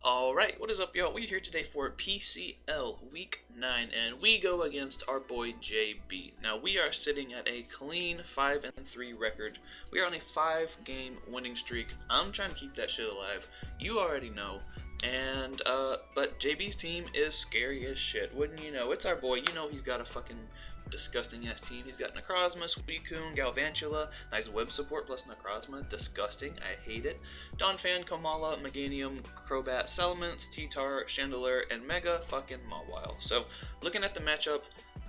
Alright, what is up, y'all? We're here today for PCL Week 9, and we go against our boy JB. Now, we are sitting at a clean 5-3 record. We are on a 5-game winning streak. I'm trying to keep that shit alive. You already know. And, but JB's team is scary as shit. Wouldn't you know? It's our boy. You know he's got a fucking disgusting ass team. He's got Necrozma, Suicune, Galvantula, nice web support plus Necrozma. Disgusting. I hate it. Donphan, Komala, Meganium, Crobat, Salamence, T-Tar, Chandelure, and Mega fucking Mawile. So, looking at the matchup,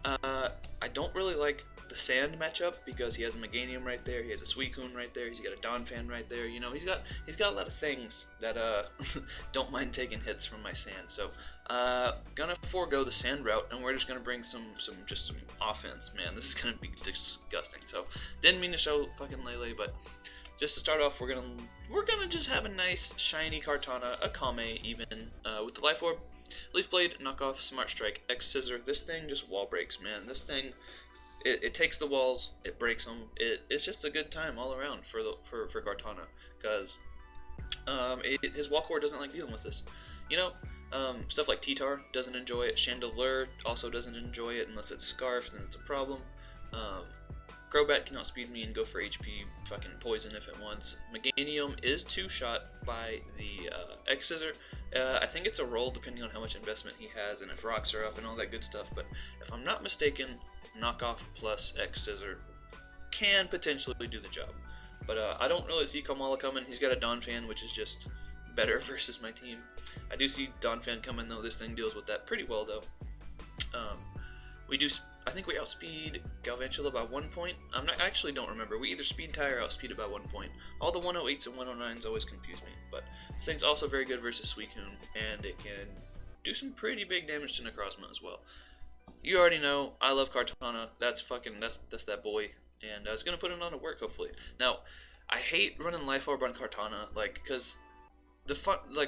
I don't really like the Sand matchup because he has a Meganium right there, he has a Suicune right there, he's got a Donphan right there. You know, he's got a lot of things that don't mind taking hits from my Sand. So gonna forego the Sand route, and we're just gonna bring some offense. Man, this is gonna be disgusting. So didn't mean to show fucking Lele, but just to start off, we're gonna just have a nice shiny Kartana, a Kame even with the Life Orb. Leaf Blade, Knockoff, Smart Strike, X Scissor. This thing just wall breaks, man. This thing, it takes the walls, it breaks them. It's just a good time all around for Kartana, because his wall core doesn't like dealing with this. You know, stuff like T-Tar doesn't enjoy it. Chandelure also doesn't enjoy it unless it's Scarf, then it's a problem. Crobat can outspeed me and go for HP fucking poison if it wants. Meganium is 2-shot by the X Scissor. I think it's a roll depending on how much investment he has and if rocks are up and all that good stuff, but if I'm not mistaken, Knockoff plus X Scissor can potentially do the job. But I don't really see Komala coming. He's got a Donphan, which is just better versus my team. I do see Donphan coming though. This thing deals with that pretty well though. I think we outspeed Galvantula by 1 point. I actually don't remember. We either speed tie or outspeed it by 1 point. All the 108s and 109s always confuse me. But this thing's also very good versus Suicune, and it can do some pretty big damage to Necrozma as well. You already know, I love Kartana. That's that boy, and it's gonna put it on to work hopefully. Now, I hate running Life Orb on Kartana, because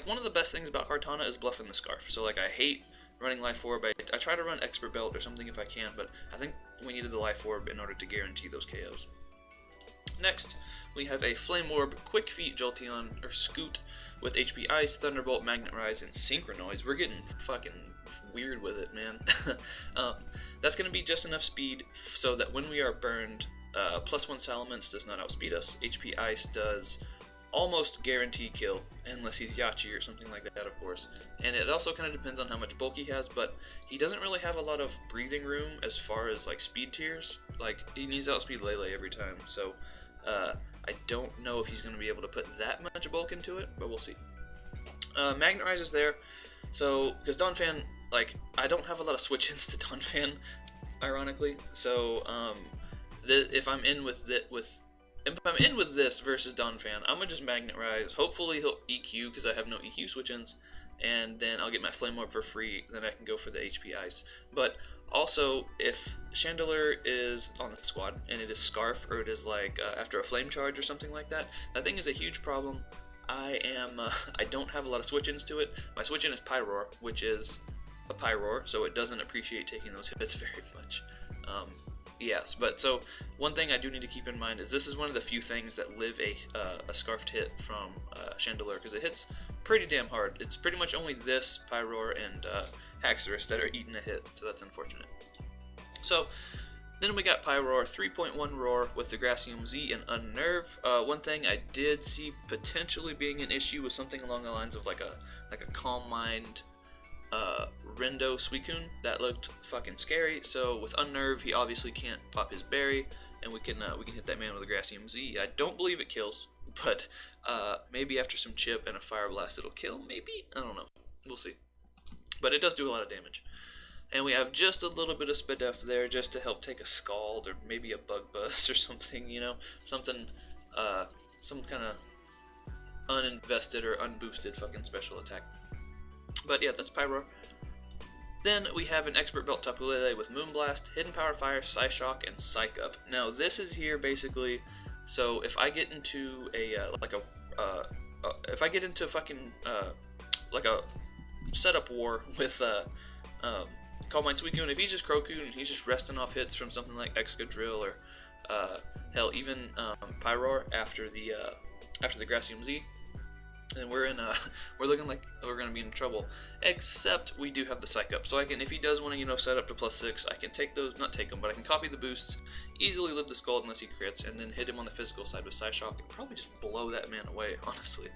one of the best things about Kartana is bluffing the Scarf. So I hate running Life Orb. I try to run Expert Belt or something if I can, but I think we needed the Life Orb in order to guarantee those KOs. Next, we have a Flame Orb, Quick Feet, Jolteon, or Scoot, with HP Ice, Thunderbolt, Magnet Rise, and Synchronoise. We're getting fucking weird with it, man. That's going to be just enough speed so that when we are burned, +1 Salamence does not outspeed us. HP Ice does almost guarantee kill, unless he's Yachi or something like that, of course. And it also kind of depends on how much bulk he has, but he doesn't really have a lot of breathing room as far as speed tiers. He needs to outspeed Lele every time, so I don't know if he's going to be able to put that much bulk into it, but we'll see. Magnet Rise is there, so because Donphan, I don't have a lot of switch-ins to Donphan, ironically. So if I'm in with this versus Donphan, I'm gonna just Magnet Rise. Hopefully he'll EQ because I have no EQ switch-ins, and then I'll get my Flame Orb for free. Then I can go for the HP Ice. But also, if Chandelure is on the squad and it is Scarf, or it is after a Flame Charge or something like that, that thing is a huge problem. I don't have a lot of switch-ins to it. My switch-in is Pyroar, which is a Pyroar, so it doesn't appreciate taking those hits very much. Yes, but so one thing I do need to keep in mind is this is one of the few things that live a Scarfed hit from Chandelure, because it hits pretty damn hard. It's pretty much only this, Pyroar, and Haxorus that are eating a hit, so that's unfortunate. So then we got Pyroar, 3.1 Roar with the Gracium Z and Unnerve. One thing I did see potentially being an issue was something along the lines of a Calm Mind Rendo Suicune. That looked fucking scary. So with Unnerve, he obviously can't pop his berry, and we can hit that man with a Gracium Z. I don't believe it kills, but maybe after some chip and a Fire Blast it'll kill. Maybe, I don't know. We'll see. But it does do a lot of damage. And we have just a little bit of Spadef there just to help take a Scald or maybe a Bug Buzz or something, you know, something, some kind of uninvested or unboosted fucking special attack. But yeah, that's Pyroar. Then we have an Expert Belt Tapu Lele with Moonblast, Hidden Power Fire, Psyshock, and Psych Up. Now this is here basically, so if I get into if I get into fucking a setup war with Calm Mind Suicune, if he's just Crocoon and he's just resting off hits from something like Excadrill or hell, even Pyroar after the Gracium Z, and we're in we're looking like we're gonna be in trouble. Except we do have the psych up, so I can, if he does want to set up to +6, I can take those, not take them, but I can copy the boosts, easily live the skull unless he crits, and then hit him on the physical side with Psy Shock and probably just blow that man away, honestly.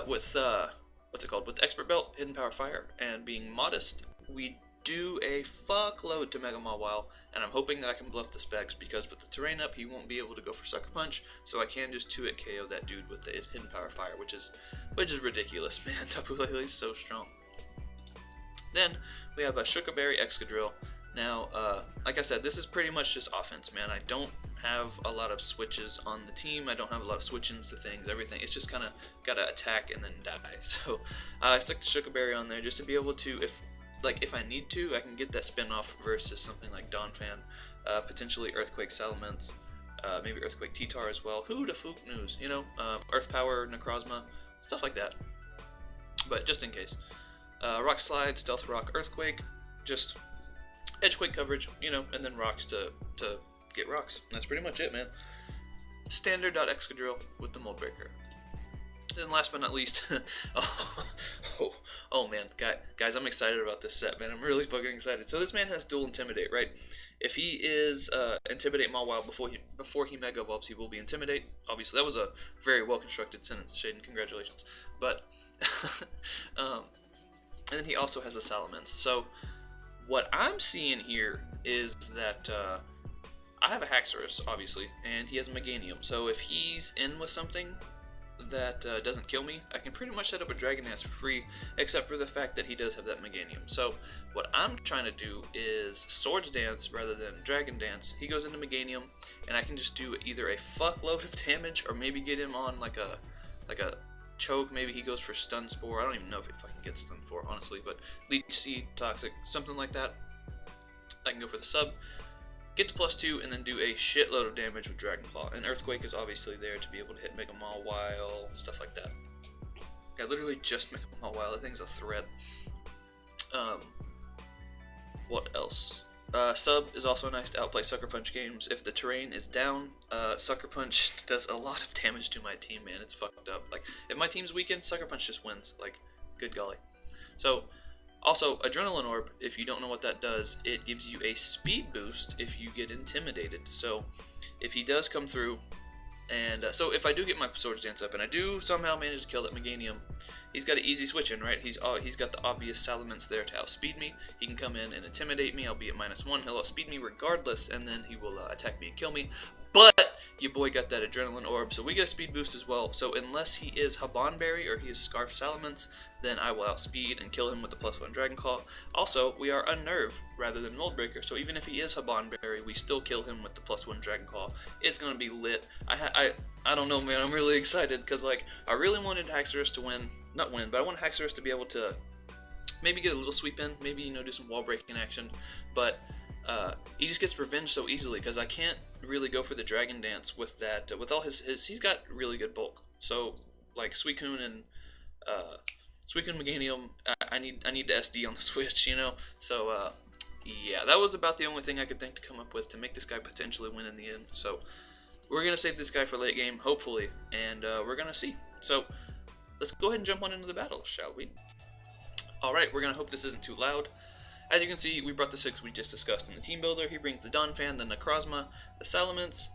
With what's it called? With Expert Belt, Hidden Power Fire, and being modest, we do a fuckload to Mega Mawile, and I'm hoping that I can bluff the specs, because with the terrain up, he won't be able to go for Sucker Punch, so I can just 2-hit KO that dude with the Hidden Power Fire, which is ridiculous, man. Tapu Lele is so strong. Then we have a Shuka Berry Excadrill. Now, like I said, this is pretty much just offense, man. I don't have a lot of switches on the team. I don't have a lot of switch-ins to things, everything. It's just kind of gotta attack and then die. So I stuck the Shuka Berry on there just to be able to, if I need to, I can get that spin-off versus something like Donphan, potentially Earthquake Salamence, maybe Earthquake T-Tar as well. Who the fook knows, Earth Power, Necrozma, stuff like that. But just in case. Rock Slide, Stealth Rock, Earthquake, just Edgequake coverage, and then rocks to get rocks. And that's pretty much it, man. Standard Excadrill with the Mold Breaker. Then last but not least, oh man, guys, I'm excited about this set, man. I'm really fucking excited. So this man has dual Intimidate, right? If he is Intimidate Mawile before he Mega Evolves, he will be Intimidate. Obviously, that was a very well constructed sentence, Shaden. Congratulations. But and then he also has a Salamence. So what I'm seeing here is that I have a Haxorus, obviously, and he has a Meganium. So if he's in with something that doesn't kill me, I can pretty much set up a Dragon Dance for free, except for the fact that he does have that Meganium. So what I'm trying to do is Swords Dance rather than Dragon Dance. He goes into Meganium, and I can just do either a fuckload of damage, or maybe get him on like a choke. Maybe he goes for Stun Spore. I don't even know if I can get Stun Spore, honestly, but Leech Seed, Toxic, something like that. I can go for the sub, get to +2, and then do a shitload of damage with Dragon Claw. And Earthquake is obviously there to be able to hit Mega Mawile, stuff like that. I literally just Mega Mawile. That thing's a threat. What else? Sub is also nice to outplay Sucker Punch games. If the terrain is down, Sucker Punch does a lot of damage to my team, man. It's fucked up. Like, if my team's weakened, Sucker Punch just wins. Like, good golly. So, also, Adrenaline Orb, if you don't know what that does, it gives you a speed boost if you get intimidated. So, if he does come through, and so if I do get my Swords Dance up, and I do somehow manage to kill that Meganium, he's got an easy switch in, right? He's got the obvious Salamence there to outspeed me. He can come in and intimidate me. I'll be at -1. He'll outspeed me regardless, and then he will attack me and kill me. But your boy got that Adrenaline Orb, so we get a speed boost as well. So unless he is Habanberry or he is Scarf Salamence, then I will outspeed and kill him with the +1 Dragon Claw. Also, we are Unnerve rather than Mold Breaker, so even if he is Habanberry, we still kill him with the +1 Dragon Claw. It's gonna be lit. I don't know, man. I'm really excited because, like, I really wanted Haxorus to win. Not win, but I want Haxorus to be able to maybe get a little sweep in, maybe, do some wall breaking action. But he just gets revenge so easily because I can't really go for the Dragon Dance with that. With all his he's got really good bulk. So like Suicune and Meganium, I need to SD on the Switch, So yeah, that was about the only thing I could think to come up with to make this guy potentially win in the end. So we're gonna save this guy for late game, hopefully, and we're gonna see. So let's go ahead and jump on into the battle, shall we? All right, we're gonna hope this isn't too loud. As you can see, we brought the 6 we just discussed in the team builder. He brings the Donphan, the Necrozma, the Salamence,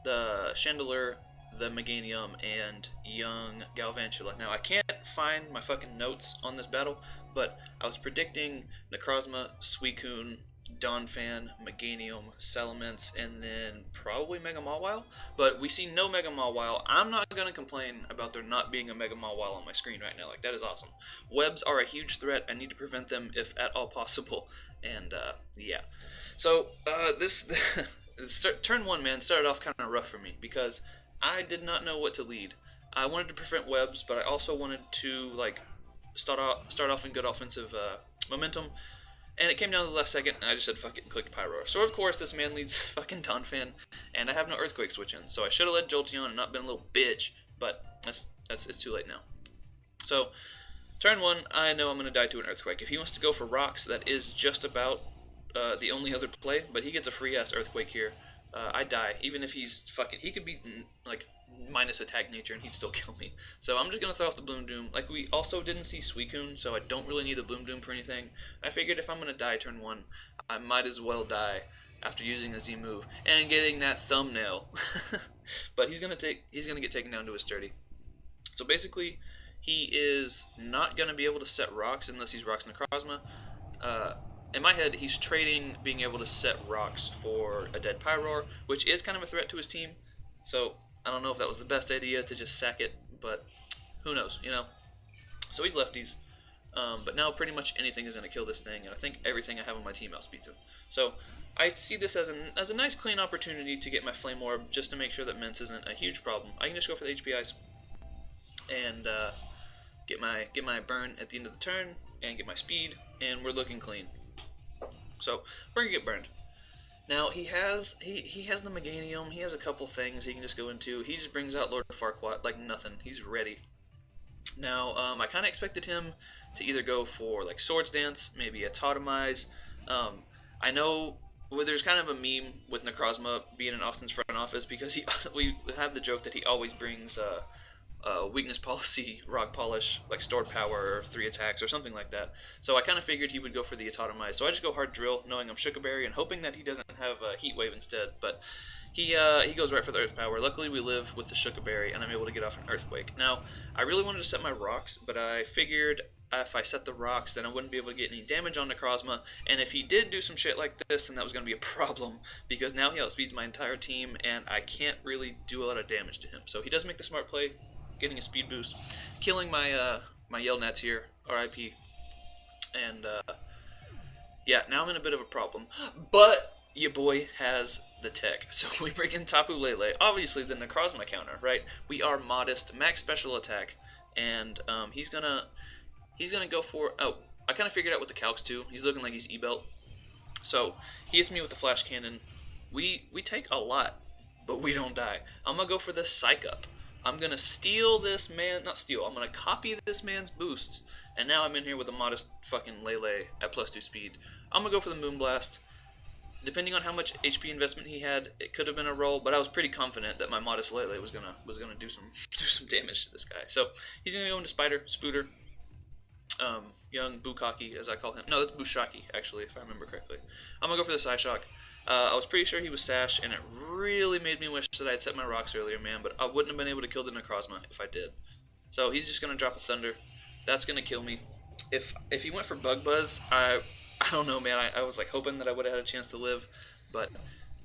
the Chandelure, the Meganium, and young Galvantula. Now, I can't find my fucking notes on this battle, but I was predicting Necrozma, Suicune, Donphan, Meganium, Salamence, and then probably Mega Mawile. But we see no Mega Mawile. I'm not going to complain about there not being a Mega Mawile on my screen right now. Like, that is awesome. Webs are a huge threat. I need to prevent them if at all possible. And, yeah. So, turn 1, man, started off kind of rough for me because I did not know what to lead. I wanted to prevent webs, but I also wanted to, like, start off in good offensive momentum. And it came down to the last second, and I just said fuck it and clicked Pyroar. So of course this man leads fucking Donphan, and I have no Earthquake switch in. So I should have led Jolteon and not been a little bitch, but it's too late now. So turn 1, I know I'm gonna die to an Earthquake. If he wants to go for rocks, that is just about the only other play, but he gets a free ass Earthquake here. I die. Even if he's fucking, he could be like minus attack nature and he'd still kill me. So I'm just gonna throw off the Bloom Doom. Like, we also didn't see Suicune, so I don't really need the Bloom Doom for anything. I figured if I'm gonna die turn 1, I might as well die after using a Z move and getting that thumbnail. But he's gonna get taken down to a sturdy. So basically, he is not gonna be able to set rocks unless he's Rocks Necrozma. In my head, he's trading being able to set rocks for a dead Pyroar, which is kind of a threat to his team. So I don't know if that was the best idea to just sack it, but who knows, you know? So he's lefties. But now pretty much anything is going to kill this thing, and I think everything I have on my team outspeeds him. So I see this as a nice clean opportunity to get my Flame Orb, just to make sure that Mince isn't a huge problem. I can just go for the HPIs and get my burn at the end of the turn, and get my speed, and we're looking clean. So we're gonna get burned. Now he has the Meganium. He has a couple things he can just go into. He just brings out Lord Farquaad like nothing. He's ready. Now I kind of expected him to either go for like Swords Dance, maybe a Totemize. I know there's kind of a meme with Necrozma being in Austin's front office because we have the joke that he always brings weakness policy, rock polish, like stored power, or 3 attacks, or something like that. So I kind of figured he would go for the Autotomize. So I just go hard drill, knowing I'm Shukaberry, and hoping that he doesn't have a Heat Wave instead. But he goes right for the Earth Power. Luckily, we live with the Shukaberry, and I'm able to get off an Earthquake. Now, I really wanted to set my rocks, but I figured if I set the rocks, then I wouldn't be able to get any damage on Necrozma. And if he did do some shit like this, then that was going to be a problem, because now he outspeeds my entire team, and I can't really do a lot of damage to him. So he does make the smart play, getting a speed boost, killing my my Yell Nats here, RIP, and yeah, now I'm in a bit of a problem, but your boy has the tech, so we bring in Tapu Lele, obviously the Necrozma counter, right? We are modest, max special attack, and he's gonna go for, oh, I kind of figured out what the calcs too. He's looking like he's E-Belt, so he hits me with the Flash Cannon. We take a lot, but we don't die. I'm gonna go for the Psych Up. I'm going to steal this man, not steal, I'm going to copy this man's boosts, and now I'm in here with a modest fucking Lele at +2 speed. I'm going to go for the Moonblast. Depending on how much HP investment he had, it could have been a roll, but I was pretty confident that my modest Lele was gonna do some damage to this guy. So he's going to go into Spider, Spooter, young Bukaki, as I call him. No, that's Bushaki, actually, if I remember correctly. I'm going to go for the Psyshock. I was pretty sure he was Sash, and it really made me wish that I had set my rocks earlier, man, but I wouldn't have been able to kill the Necrozma if I did. So he's just going to drop a Thunder. That's going to kill me. If he went for Bug Buzz, I don't know, man. I was like hoping that I would have had a chance to live, but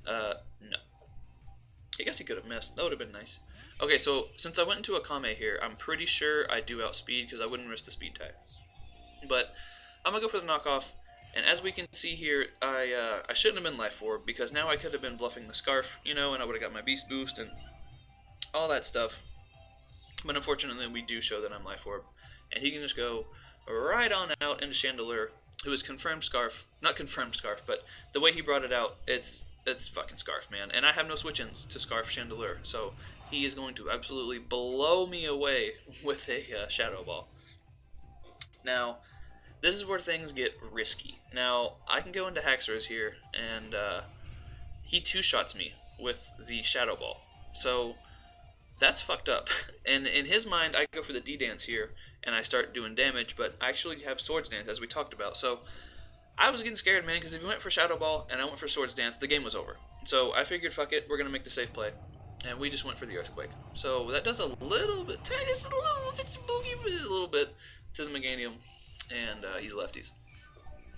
no. I guess he could have missed. That would have been nice. Okay, so since I went into a Kame here, I'm pretty sure I do outspeed because I wouldn't risk the speed type. But I'm going to go for the knockoff. And as we can see here, I shouldn't have been Life Orb, because now I could have been bluffing the Scarf, you know, and I would have got my Beast Boost and all that stuff. But unfortunately, we do show that I'm Life Orb. And he can just go right on out into Chandelure, who is confirmed Scarf. Not confirmed Scarf, but the way he brought it out, it's fucking Scarf, man. And I have no switch-ins to Scarf Chandelure, so he is going to absolutely blow me away with a Shadow Ball. Now, this is where things get risky. Now, I can go into Haxorus here, and he two-shots me with the Shadow Ball. So, that's fucked up. And in his mind, I go for the D-Dance here, and I start doing damage, but I actually have Swords Dance, as we talked about. So, I was getting scared, man, because if he went for Shadow Ball, and I went for Swords Dance, the game was over. So, I figured, fuck it, we're going to make the safe play. And we just went for the Earthquake. So, that does a little bit, just a little, it's spooky, but a little bit to the Meganium. And he's lefties.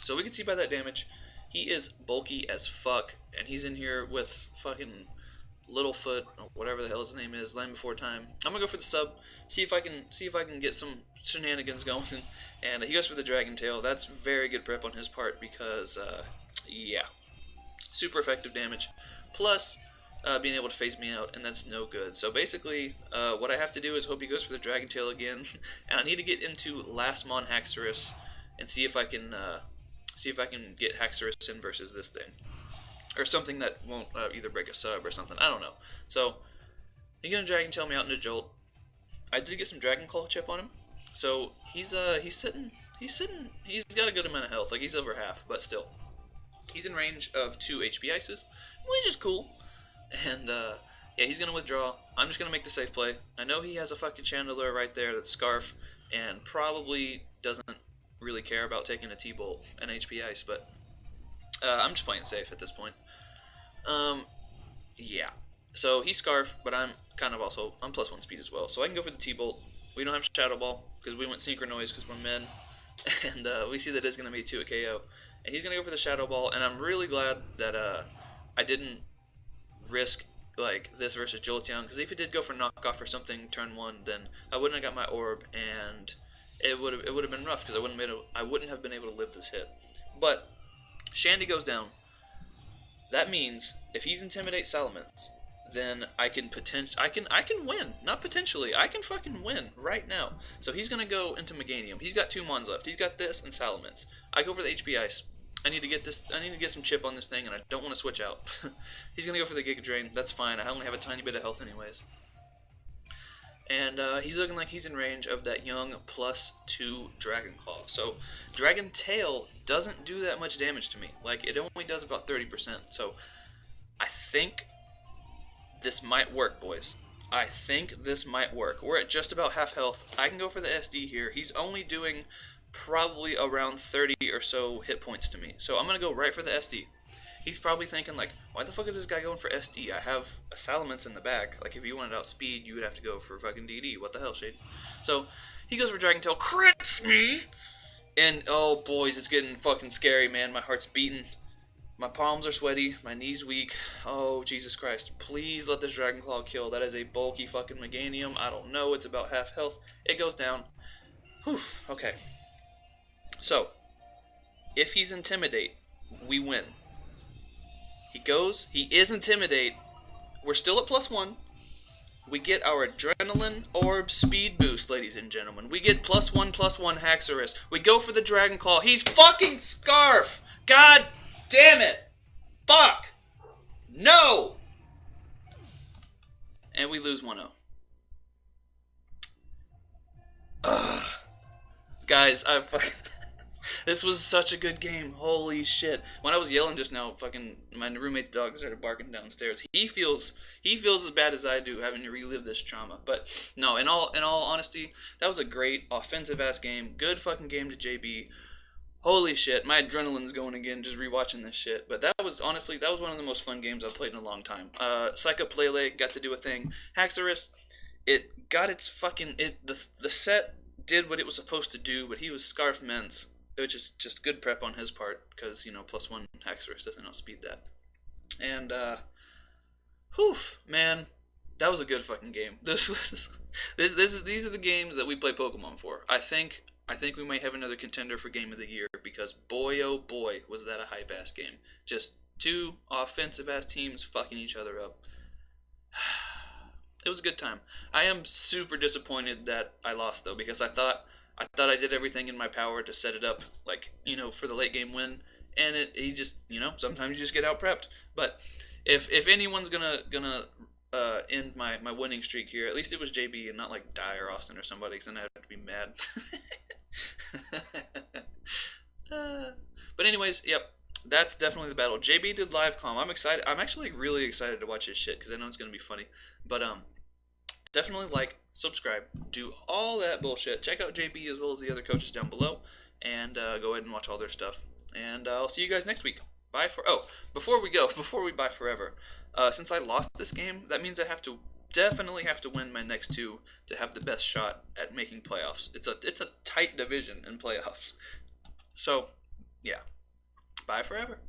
So we can see by that damage, he is bulky as fuck, and he's in here with fucking Littlefoot, or whatever the hell his name is, Land Before Time. I'm gonna go for the sub, see if I can get some shenanigans going, and he goes for the Dragon Tail. That's very good prep on his part because, yeah, super effective damage. Plus, being able to phase me out, and that's no good. So basically, what I have to do is hope he goes for the Dragon Tail again, and I need to get into Last Mon Haxorus and see if I can get Haxorus in versus this thing, or something that won't either break a sub or something. I don't know. So he's gonna Dragon Tail me out into Jolt. I did get some Dragon Claw chip on him, so he's sitting. He's got a good amount of health, like he's over half, but still, he's in range of 2 HP ices, which is cool. And yeah, he's gonna withdraw. I'm just gonna make the safe play. I know he has a fucking Chandler right there that's Scarf, and probably doesn't really care about taking a T-Bolt and HP Ice, but I'm just playing safe at this point. Yeah. So he's Scarf, but I'm kind of also, I'm +1 speed as well. So I can go for the T-Bolt. We don't have Shadow Ball, because we went Synchro Noise because we're men. And we see that it's going to be 2 a KO. And he's going to go for the Shadow Ball, and I'm really glad that I didn't risk like this versus Jolteon, because if he did go for knockoff or something turn 1, then I wouldn't have got my orb, and it would have been rough, because I wouldn't have been able to live this hit. But Shandy goes down. That means if he's Intimidate Salamence, then I can win. Not potentially. I can fucking win right now. So he's gonna go into Meganium. He's got 2 Mons left. He's got this and Salamence. I go for the HP Ice. I need to get some chip on this thing, and I don't want to switch out. He's gonna go for the Giga Drain. That's fine. I only have a tiny bit of health anyways. And he's looking like he's in range of that young +2 Dragon Claw. So Dragon Tail doesn't do that much damage to me. Like, it only does about 30%. So I think this might work, boys. I think this might work. We're at just about half health. I can go for the SD here. He's only doing probably around 30 or so hit points to me. So I'm going to go right for the SD. He's probably thinking, like, why the fuck is this guy going for SD? I have a Salamence in the back. Like, if you wanted outspeed, you would have to go for fucking DD. What the hell, Shade? So, he goes for Dragon Tail, crits me! And, oh, boys, it's getting fucking scary, man. My heart's beating. My palms are sweaty. My knees weak. Oh, Jesus Christ. Please let this Dragon Claw kill. That is a bulky fucking Meganium. I don't know. It's about half health. It goes down. Whew. Okay. So, if he's Intimidate, we win. He is Intimidate. We're still at +1. We get our Adrenaline Orb Speed Boost, ladies and gentlemen. We get +1/+1 Haxorus. We go for the Dragon Claw. He's fucking Scarf! God damn it! Fuck! No! And we lose 1-0. Ugh. Guys, I fucking... This was such a good game. Holy shit. When I was yelling just now, fucking my roommate's dog started barking downstairs. He feels as bad as I do having to relive this trauma. But no, in all honesty, that was a great offensive ass game. Good fucking game to JB. Holy shit, my adrenaline's going again just rewatching this shit. But that was one of the most fun games I've played in a long time. Psycho Playlay got to do a thing. Haxorus, it got its fucking the set did what it was supposed to do, but he was Scarf Mence. Which is just good prep on his part, because, you know, +1 Haxorus doesn't outspeed that. And, whew, man, that was a good fucking game. These are the games that we play Pokemon for. I think we might have another contender for Game of the Year, because boy, oh boy, was that a hype-ass game. Just 2 offensive-ass teams fucking each other up. It was a good time. I am super disappointed that I lost, though, because I thought I did everything in my power to set it up, like, you know, for the late game win, and he just, you know, sometimes you just get out prepped. But if anyone's gonna end my winning streak here, at least it was JB and not like Dye or Austin or somebody, because then I'd have to be mad. But anyways, yep, that's definitely the battle. JB did live comm. I'm excited. I'm actually really excited to watch his shit, because I know it's gonna be funny. But definitely like, subscribe, do all that bullshit. Check out JB as well as the other coaches down below, and go ahead and watch all their stuff. And I'll see you guys next week. Bye for before we bye forever. Since I lost this game, that means I definitely have to win my next 2 to have the best shot at making playoffs. It's a tight division in playoffs. So, yeah. Bye forever.